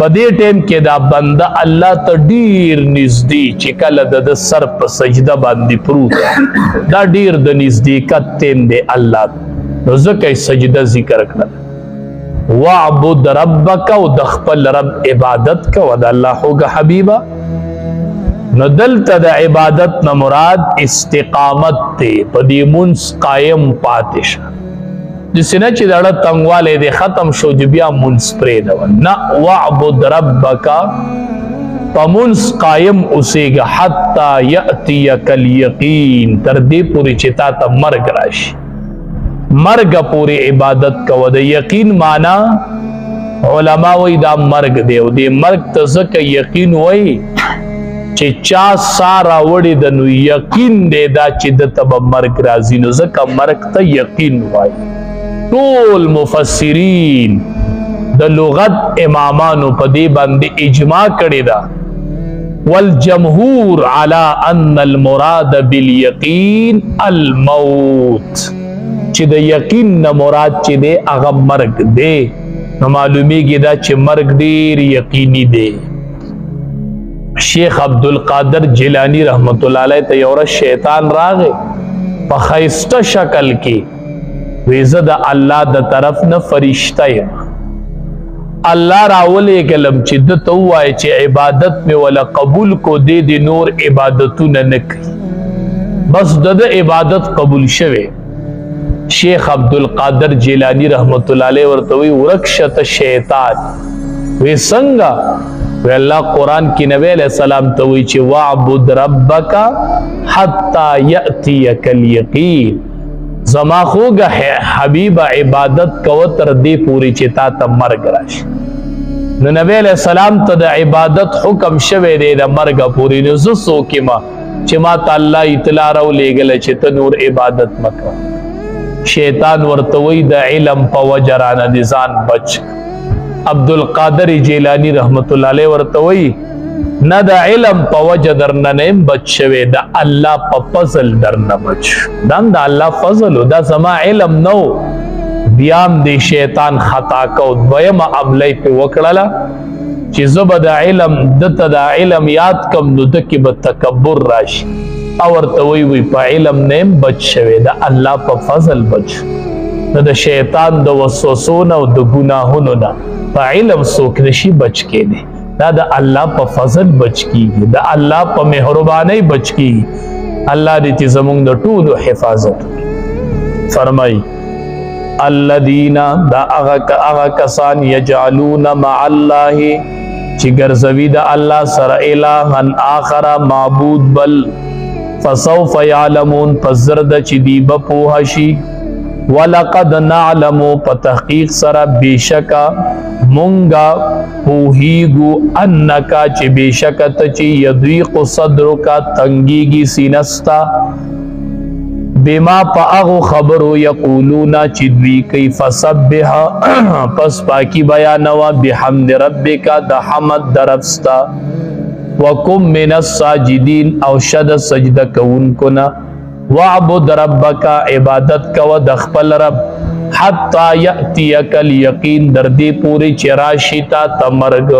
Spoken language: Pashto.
په دې ټیم کې دا بنده الله ته ډیر نږدې چې کله د سر په سجده باندې پروت دا ډیر د نږدېکت ټیم دی الله نو ځکه سجده ذکر کړل وعبد ربک او د خپل رب عبادت کو د الله هوګه حبیبا نو دلته د عبادت نه مراد استقامت ته په دې منس قائم پاتې شه د سینه چې دړه تنگواله دې ختم شو چې بیا منس پرې دا نه وعبد ربک پمنس قائم اوسېږه حتا یاتیک الیقین تر دې پوری چې تا ته مرګ راشي مرګ پوری عبادت کو د یقین معنا علما وی دا مرګ دی او دې مرګ ته ځکه یقین وی چې چا سارا وړي د نو یقین دی دا چې د تب مرګ راځي نو ځکه مرګ ته یقین وای ټول مفسرین د لغت امامانو په دې باندې اجماع کړی دا والجمهور على ان المراد باليقين الموت چې د یقین نه مراد چې دی هغه مرګ دی نو معلومیږي دا چې مرګ ډیر یقیني دی شیخ عبدالقادر جیلانی رحمت الله علیه ته یو شیطان راغی په خیسته شکل کې ویزه د الله د طرف نه فرشته یم الله راولې کلم چې د تو وای چې عبادت می ولا قبول کو دې د نور عبادتونه نه کوي بس د عبادت قبول شوه شیخ عبدالقادر جیلانی رحمت الله علیه ورته وی ورکشت شیطان وی څنګه وی الله قرآن کې نبی علیہ السلام ته وی چې واعبد ربک حتا یاتیک الیقین زما خوګه حبیب عبادت کو تر دې پوری چې تا ته مرګ راشي نو نبی علیہ السلام ته د عبادت حکم شوه دی د مرګ پوری نو زسو کې ما چې ما تعالی اطلاع راو لېګل چې ته نور عبادت مکه شیطان ورته وی د علم په وجرانه دي ځان بچ عبدالقادر جیلانی رحمت الله علیه ورته وی نه د علم په وجه درنه نه بچ شوی د الله په فضل درنه بچ دا د الله فضل دا زما علم نو بیام دی شیطان خطا کو دویم عملی په وکړه چې زب د علم دته د علم یاد کم نو د کې به تکبر راشي او ورته وی په علم نه بچ شوی د الله په فضل بچ نه د شیطان د وسوسونو او د ګناهونو نه په علم څوک نشي بچ کېږي دا د الله په فضل بچ کیږي د الله په مهرباني بچ کیږي الله دې زموږ د ټولو حفاظت فرمای الذين دا هغه کسان یجعلون مع الله چې ګرځوي د الله سره الهن آخر معبود بل فسوف يعلمون فزرد چې دی بپوه شي ولقد نعلم په تحقیق سره بشکا مونږه پوهیږو انکا چې بشکا ته چې یضیق صدرک تنګیږي سینستا بما پاغو خبرو یقولون چې دوی کوي فسبح پس پاکی بیانوا بحمد ربک د حمد درفستا وکم من الساجدین او شد سجده کوونکو نه وعبد ربک عبادت کو د خپل رب حتا یاتیک الیقین در دې پوری چراشی تا تمرګ